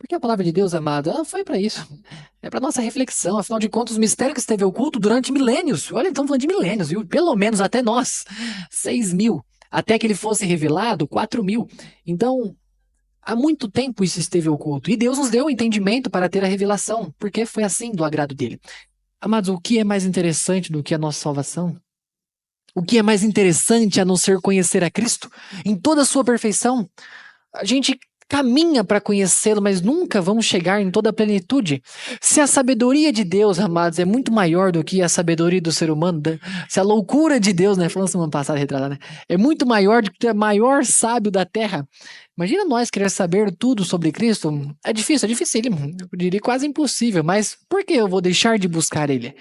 Porque a palavra de Deus, amado, ela foi para isso. É para nossa reflexão. Afinal de contas, o mistério que esteve oculto durante milênios. Olha, estamos falando de milênios, viu? Pelo menos até nós. 6.000. Até que ele fosse revelado, 4.000. Então, há muito tempo isso esteve oculto. E Deus nos deu o entendimento para ter a revelação. Porque foi assim do agrado dele. Amados, o que é mais interessante do que a nossa salvação? O que é mais interessante a não ser conhecer a Cristo em toda a sua perfeição? A gente caminha para conhecê-lo, mas nunca vamos chegar em toda a plenitude. Se a sabedoria de Deus, amados, é muito maior do que a sabedoria do ser humano, se a loucura de Deus, né, falando semana passada, retrasada, né, é muito maior do que o maior sábio da terra. Imagina nós querer saber tudo sobre Cristo. É difícil, é dificílimo. Eu diria quase impossível, mas por que eu vou deixar de buscar Ele?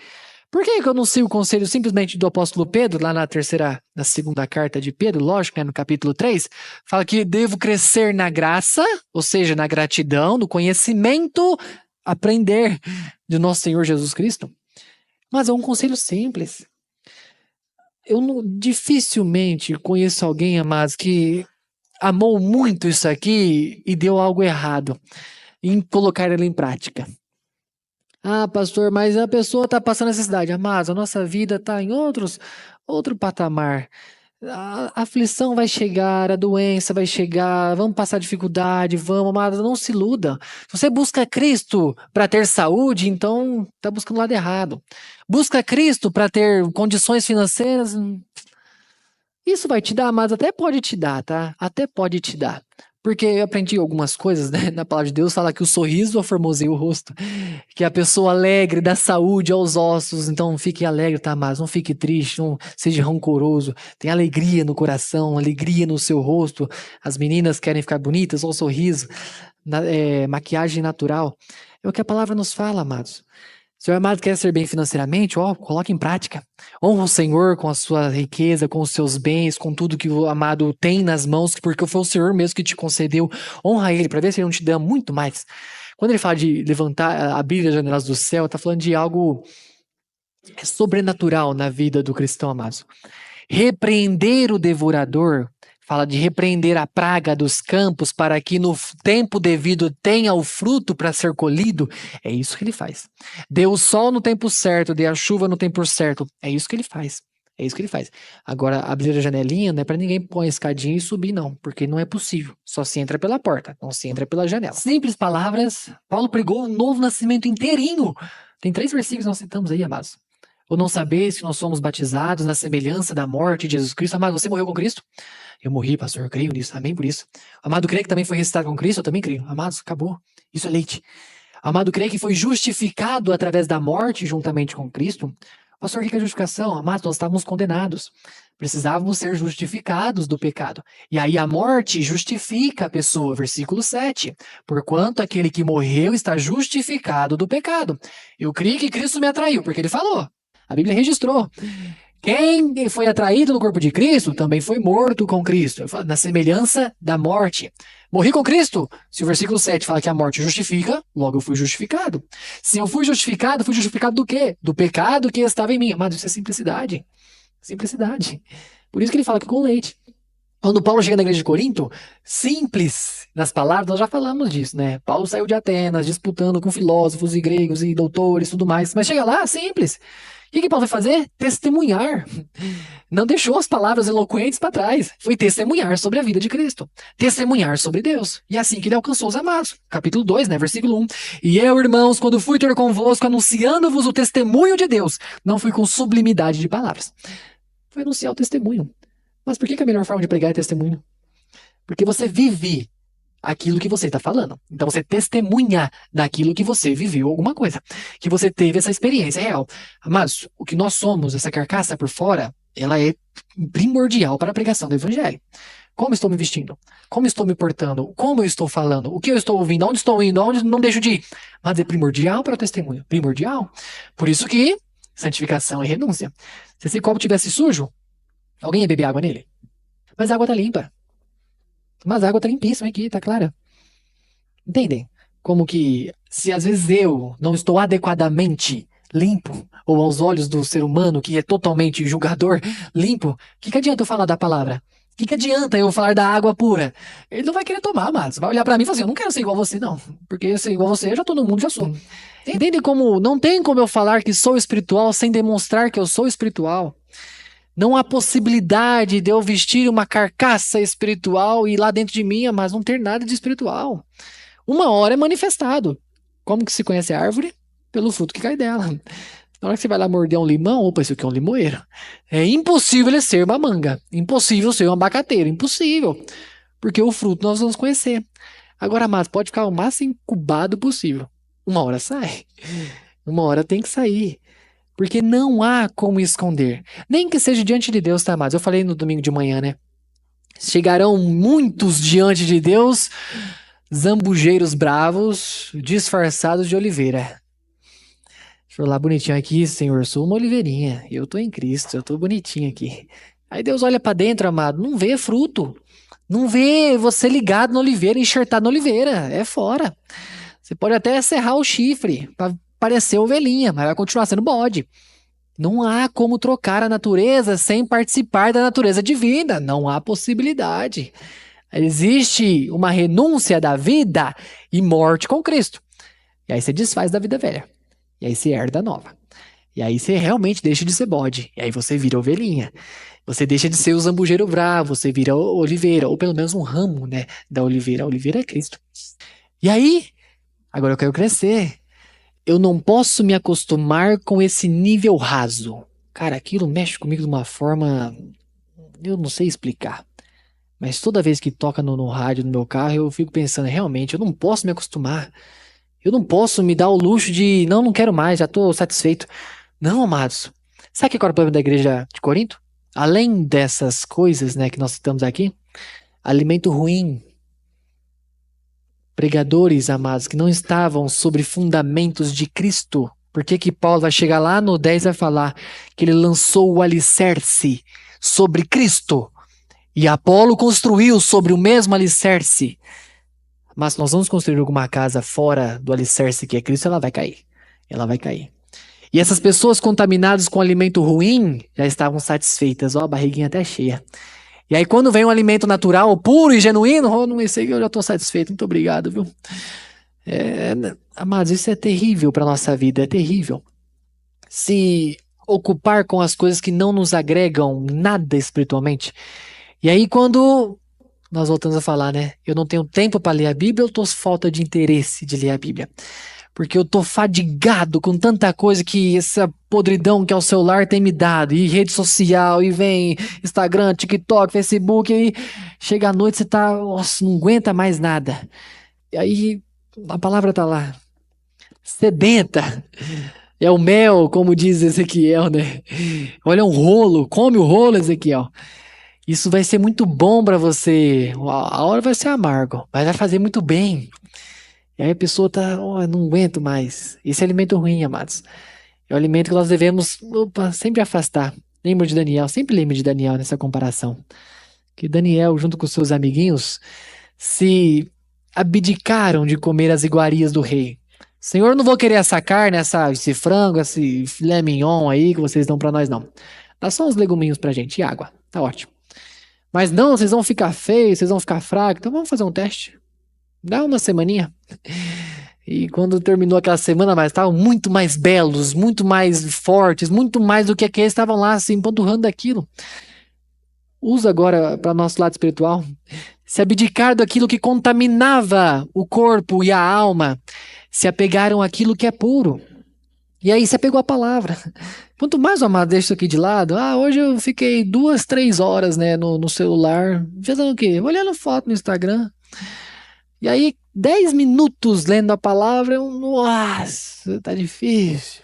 Por que eu não sigo o conselho simplesmente do apóstolo Pedro, lá na segunda carta de Pedro, lógico, né, no capítulo 3, fala que devo crescer na graça, ou seja, na gratidão, no conhecimento, aprender de nosso Senhor Jesus Cristo? Mas é um conselho simples. Dificilmente conheço alguém, amados, que amou muito isso aqui e deu algo errado em colocar ele em prática. Ah, pastor, mas a pessoa está passando necessidade. Amados, a nossa vida está em outro patamar. A aflição vai chegar, a doença vai chegar, vamos passar dificuldade, vamos, amados, não se iluda. Se você busca Cristo para ter saúde, então está buscando o lado errado. Busca Cristo para ter condições financeiras, isso vai te dar, amados, até pode te dar, tá? Até pode te dar. Porque eu aprendi algumas coisas, né? Na palavra de Deus fala que o sorriso aformoseia o rosto, que a pessoa alegre dá saúde aos ossos. Então fique alegre, tá, amados? Não fique triste, não seja rancoroso. Tem alegria no coração, alegria no seu rosto. As meninas querem ficar bonitas, ou sorriso, maquiagem natural. É o que a palavra nos fala, amados. Se o amado quer ser bem financeiramente, coloque em prática. Honra o Senhor com a sua riqueza, com os seus bens, com tudo que o amado tem nas mãos, porque foi o Senhor mesmo que te concedeu. Honra ele para ver se ele não te dá muito mais. Quando ele fala de levantar, abrir as janelas do céu, está falando de algo sobrenatural na vida do cristão, amados. Repreender o devorador, fala de repreender a praga dos campos para que no tempo devido tenha o fruto para ser colhido. É isso que ele faz. Dê o sol no tempo certo, dê a chuva no tempo certo. É isso que ele faz. É isso que ele faz. Agora, abrir a janelinha não é para ninguém pôr a escadinha e subir, não, porque não é possível. Só se entra pela porta, não se entra pela janela. Simples palavras, Paulo pregou um novo nascimento inteirinho. Tem 3 versículos que nós citamos aí, amados. Ou não sabeis que nós somos batizados na semelhança da morte de Jesus Cristo? Amado, você morreu com Cristo? Eu morri, pastor, eu creio nisso, amém por isso. Amado, creio que também foi ressuscitado com Cristo? Eu também creio. Amados, acabou. Isso é leite. Amado, creio que foi justificado através da morte juntamente com Cristo? Pastor, o que é justificação? Amados, nós estávamos condenados. Precisávamos ser justificados do pecado. E aí a morte justifica a pessoa, versículo 7. Porquanto aquele que morreu está justificado do pecado. Eu creio que Cristo me atraiu, porque ele falou. A Bíblia registrou. Quem foi atraído no corpo de Cristo também foi morto com Cristo, na semelhança da morte. Morri com Cristo? Se o versículo 7 fala que a morte justifica, logo eu fui justificado. Se eu fui justificado do quê? Do pecado que estava em mim. Amado, isso é simplicidade. Simplicidade. Por isso que ele fala que com leite. Quando Paulo chega na igreja de Corinto, simples nas palavras, nós já falamos disso, né? Paulo saiu de Atenas, disputando com filósofos e gregos e doutores e tudo mais. Mas chega lá, simples. O que Paulo vai fazer? Testemunhar. Não deixou as palavras eloquentes para trás. Foi testemunhar sobre a vida de Cristo. Testemunhar sobre Deus. E assim que ele alcançou os amados. Capítulo 2, né? Versículo 1. E eu, irmãos, quando fui ter convosco, anunciando-vos o testemunho de Deus, não fui com sublimidade de palavras. Foi anunciar o testemunho. Mas por que a melhor forma de pregar é testemunho? Porque você vive aquilo que você está falando. Então você testemunha daquilo que você viveu alguma coisa, que você teve essa experiência real. Mas o que nós somos, essa carcaça por fora, ela é primordial para a pregação do evangelho. Como estou me vestindo? Como estou me portando? Como eu estou falando? O que eu estou ouvindo? Onde estou indo? Onde não deixo de ir? Mas é primordial para o testemunho. Primordial. Por isso que santificação é renúncia. Se esse copo tivesse sujo, alguém ia beber água nele? Mas a água está limpa. Mas a água tá limpíssima aqui, tá clara. Entendem? Como que, se às vezes eu não estou adequadamente limpo, ou aos olhos do ser humano, que é totalmente julgador, limpo, o que adianta eu falar da palavra? Que adianta eu falar da água pura? Ele não vai querer tomar, mas vai olhar pra mim e falar assim, eu não quero ser igual a você, não. Porque ser igual a você, eu já tô no mundo, já sou. Entende como não tem como eu falar que sou espiritual sem demonstrar que eu sou espiritual? Não há possibilidade de eu vestir uma carcaça espiritual e lá dentro de mim, mas não ter nada de espiritual. Uma hora é manifestado. Como que se conhece a árvore? Pelo fruto que cai dela. Na hora que você vai lá morder um limão, opa, isso aqui é um limoeiro. É impossível ele ser uma manga. Impossível ser um abacateiro. Impossível. Porque o fruto nós vamos conhecer. Agora, mas pode ficar o mais incubado possível. Uma hora sai. Uma hora tem que sair. Porque não há como esconder. Nem que seja diante de Deus, tá, amados? Eu falei no domingo de manhã, né? Chegarão muitos diante de Deus, zambujeiros bravos, disfarçados de oliveira. Deixa eu lá bonitinho aqui, Senhor, sou uma oliveirinha. Eu tô em Cristo, eu tô bonitinho aqui. Aí Deus olha pra dentro, amado, não vê fruto. Não vê você ligado na oliveira, enxertado na oliveira. É fora. Você pode até serrar o chifre pra parecer ovelhinha, mas vai continuar sendo bode. Não há como trocar a natureza sem participar da natureza divina. Não há possibilidade. Existe uma renúncia da vida e morte com Cristo. E aí você desfaz da vida velha. E aí você herda a nova. E aí você realmente deixa de ser bode. E aí você vira ovelhinha. Você deixa de ser o zambujeiro bravo, você vira oliveira, ou pelo menos um ramo, né, da oliveira. A oliveira é Cristo. E aí, agora eu quero crescer. Eu não posso me acostumar com esse nível raso. Cara, aquilo mexe comigo de uma forma. Eu não sei explicar. Mas toda vez que toca no rádio no meu carro, eu fico pensando, realmente, eu não posso me acostumar. Eu não posso me dar o luxo de, não, não quero mais, já estou satisfeito. Não, amados. Sabe qual era o problema da igreja de Corinto? Além dessas coisas, né, que nós citamos aqui, alimento ruim, pregadores, amados, que não estavam sobre fundamentos de Cristo. Por que que Paulo vai chegar lá no 10 e vai falar que ele lançou o alicerce sobre Cristo e Apolo construiu sobre o mesmo alicerce? Mas nós vamos construir alguma casa fora do alicerce que é Cristo, ela vai cair. Ela vai cair. E essas pessoas contaminadas com alimento ruim já estavam satisfeitas, ó, a barriguinha até cheia. E aí quando vem um alimento natural, puro e genuíno, oh, não sei que eu já estou satisfeito, muito obrigado, viu? Amados, isso é terrível para nossa vida, é terrível. Se ocupar com as coisas que não nos agregam nada espiritualmente. E aí quando nós voltamos a falar, né? Eu não tenho tempo para ler a Bíblia, eu tô falta de interesse de ler a Bíblia. Porque eu tô fadigado com tanta coisa que essa podridão que é o celular tem me dado. E rede social, e vem Instagram, TikTok, Facebook, e chega à noite você tá, nossa, não aguenta mais nada. E aí a palavra tá lá, sedenta. É o mel, como diz Ezequiel, né? Olha um rolo, come o rolo, Ezequiel. Isso vai ser muito bom para você. A hora vai ser amargo, mas vai fazer muito bem. E aí a pessoa tá, oh, eu não aguento mais. Esse é alimento ruim, amados. É o alimento que nós devemos, opa, sempre afastar. Lembro de Daniel, sempre lembro de Daniel nessa comparação. Que Daniel, junto com seus amiguinhos, se abdicaram de comer as iguarias do rei. Senhor, eu não vou querer essa carne, esse frango, esse filé mignon aí que vocês dão pra nós, não. Dá só uns leguminhos pra gente e água. Tá ótimo. Mas não, vocês vão ficar feios, vocês vão ficar fracos. Então vamos fazer um teste. Dá uma semaninha. E quando terminou aquela semana, mas estavam muito mais belos, muito mais fortes, muito mais do que aqueles estavam lá, assim, empanturrando daquilo. Usa agora para nosso lado espiritual. Se abdicar daquilo que contaminava o corpo e a alma, se apegaram àquilo que é puro. E aí você pegou a palavra. Quanto mais o amado deixa isso aqui de lado, hoje eu fiquei 2, 3 horas, né, no celular, fazendo o quê? Olhando foto no Instagram. E aí, 10 minutos lendo a palavra, nossa, tá difícil.